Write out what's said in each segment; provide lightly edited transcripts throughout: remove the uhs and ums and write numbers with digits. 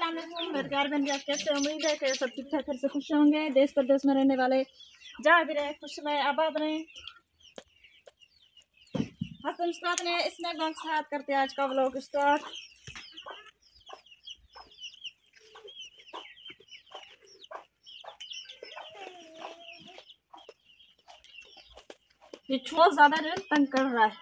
अस्सलाम वालेकुम मेरे प्यार बहन, आप कैसे? उम्मीद है कि सब ठीक ठाक घर से खुश होंगे। देश प्रदेश में रहने वाले जहाँ भी रहे खुश में आबाद रहें। हसन मुस्कुराते ने इसमें गाँव के साथ करते आज का व्लॉग स्टार्ट। ये छोटा ज्यादा जो तंग कर रहा है।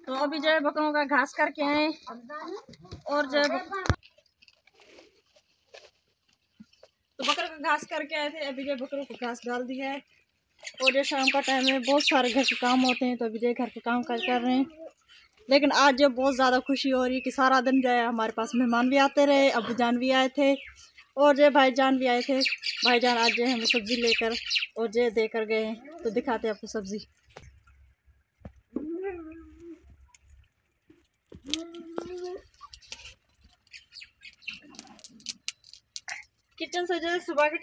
तो अभी जो है बकरों का घास करके आए और जो है तो बकरों का घास करके आए थे। अभी जो बकरों को घास डाल दिया है और जो शाम का टाइम है, बहुत सारे घर के काम होते हैं तो अभी जो घर के काम कर रहे हैं। लेकिन आज जो बहुत ज़्यादा खुशी हो रही है कि सारा दिन जो है हमारे पास मेहमान भी आते रहे, अबू जान भी आए थे और जो भाईजान भी आए थे। भाईजान आज जो हमें सब्जी लेकर और जो देकर गए हैं, तो दिखाते हैं आपको सब्जी। किचन से जो सुबह के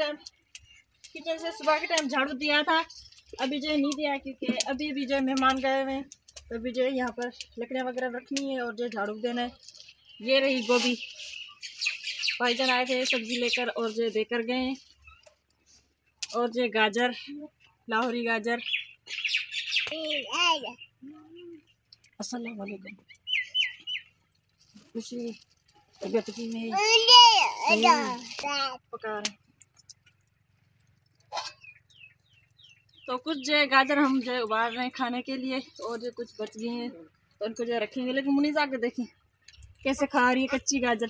टाइम झाड़ू दिया था, अभी जो नहीं दिया क्योंकि अभी भी जो मेहमान गए हुए हैं। तो अभी जो है यहाँ पर लकड़ियाँ वगैरह रखनी है और जो झाड़ू देना है। ये रही गोभी, भाईजान आए थे सब्जी लेकर और जो देकर गए हैं। और जो गाजर, लाहौरी गाजर। अस्सलाम वालेकुम। खुशी तबीयत की नहीं पका रहे। तो कुछ जो गाजर हम जो उबाल रहे हैं खाने के लिए और जो कुछ बच गए हैं तो उनको जो रखेंगे। लेकिन मुनीस आके देखें कैसे खा रही है कच्ची गाजर।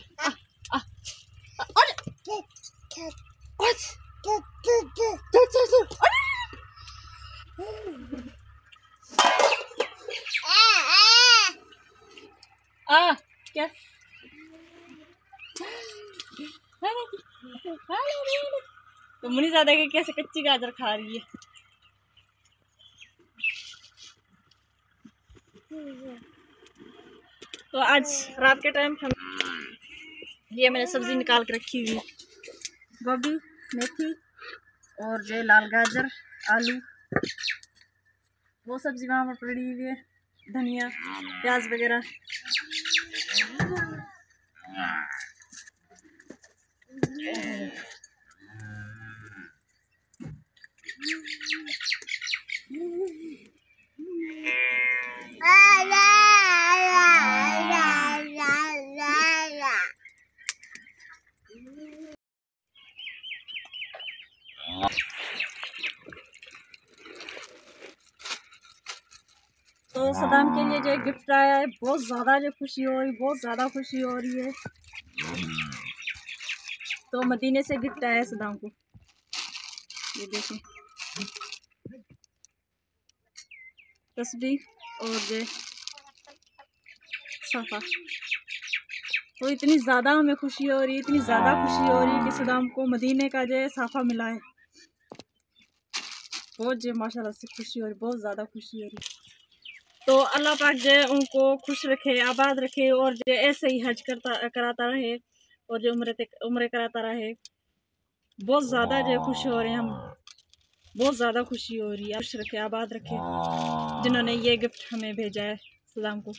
क्या तो मुनीस आ देखे कैसे कच्ची गाजर खा रही है। तो आज रात के टाइम हम ये मैंने सब्जी निकाल के रखी हुई, गोभी, मेथी और जो लाल गाजर, आलू, वो सब्जी वहाँ पर पड़ी हुई है, धनिया, प्याज वगैरह। तो सदाम के लिए जो गिफ्ट आया है, बहुत ज़्यादा जो खुशी हो रही, बहुत ज़्यादा खुशी हो रही है। तो मदीने से गिफ्ट आया है सदाम को, ये देखें तस्बीह और जो साफा। तो इतनी ज़्यादा हमें खुशी हो रही है, इतनी ज़्यादा खुशी हो रही है कि सदाम को मदीने का जो साफा मिला है। बहुत जो माशाल्लाह से खुशी हो रही, बहुत ज़्यादा खुशी हो रही। तो अल्लाह पाक जो उनको खुश रखे, आबाद रखे और जो ऐसे ही हज कराता रहे और जो उम्र कराता रहे। बहुत ज़्यादा जो खुश हो रहे हैं हम, बहुत ज़्यादा खुशी हो रही है। खुश रखे, आबाद रखे जिन्होंने ये गिफ्ट हमें भेजा है सदाम को।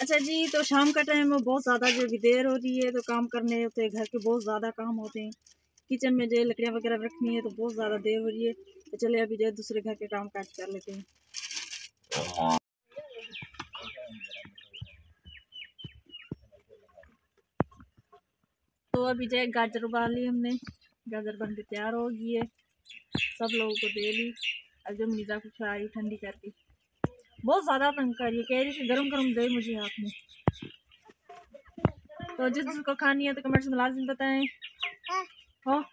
अच्छा जी, तो शाम का टाइम में बहुत ज़्यादा जो देर हो रही है तो काम करने होते हैं, घर के बहुत ज़्यादा काम होते हैं। किचन में जो लकड़ियाँ वगैरह रखनी है तो बहुत ज़्यादा देर हो रही है। तो चले अभी जो दूसरे घर के काम काज कर लेते हैं। तो अभी जो गाजर उबाल ली हमने, गाजर बन के तैयार हो गई है, सब लोगों को दे ली। अब जो मीज़ा को खिलाई ठंडी करके, बहुत ज़्यादा तंग कर रही है, कह रही थी गरम गरम दे मुझे हाथ में। तो जिसको खानी है तो कमेंट्स में लाज़िम बताएं। हाँ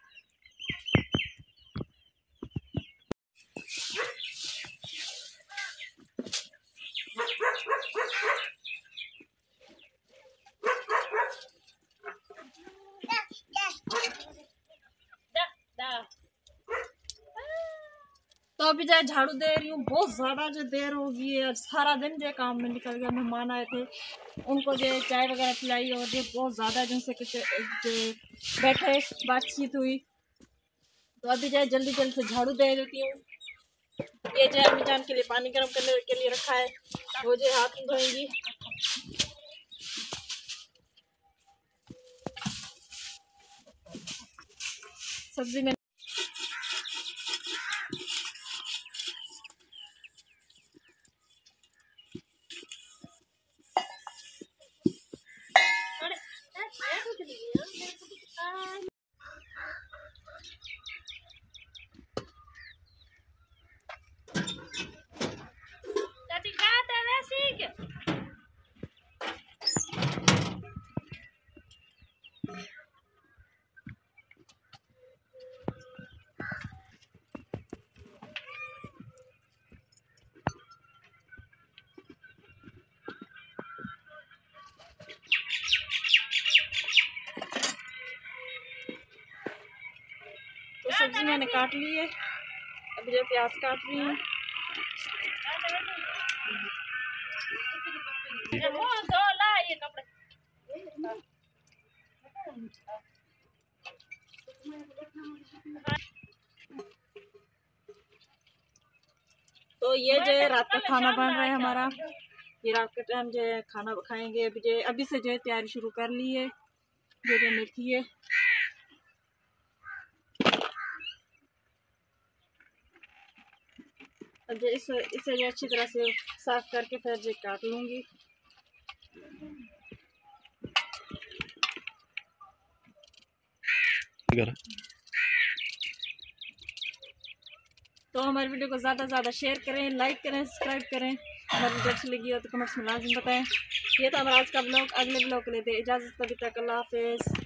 तो अभी जो झाड़ू दे रही हूँ, बहुत ज़्यादा जो देर हो गई है, सारा दिन जो काम में निकल गया। मेहमान आए थे, उनको जो चाय वगैरह पिलाई और जो बहुत ज़्यादा जिनसे कुछ बैठे बातचीत हुई, तो अभी जो जल्दी जल्दी से झाड़ू दे देती हूँ। ये जो अम्मी जान के लिए पानी गर्म करने के लिए रखा है, वो जो हाथ धोएंगी। सब्जी में तो सब्जी मैंने काट ली है, अभी जो प्याज काट रही हूँ। तो ये जो है रात का खाना बन रहा है हमारा। ये रात के टाइम जो है खाना खाएंगे। अभी से जो है तैयारी शुरू कर ली है। ये जो मेथी है, अब जो इसे जो अच्छी तरह से साफ करके फिर जो काट लूँगी। तो हमारी वीडियो को ज़्यादा से ज़्यादा शेयर करें, लाइक करें, सब्सक्राइब करें। हमारी वीडियो अच्छी लगी हो तो कमेंट्स में लाज़िम बताएं। ये तो हमारा आज का ब्लॉग। अगले ब्लॉग के लिए दे इजाज़त, तभी तक अल्लाह हाफिज़।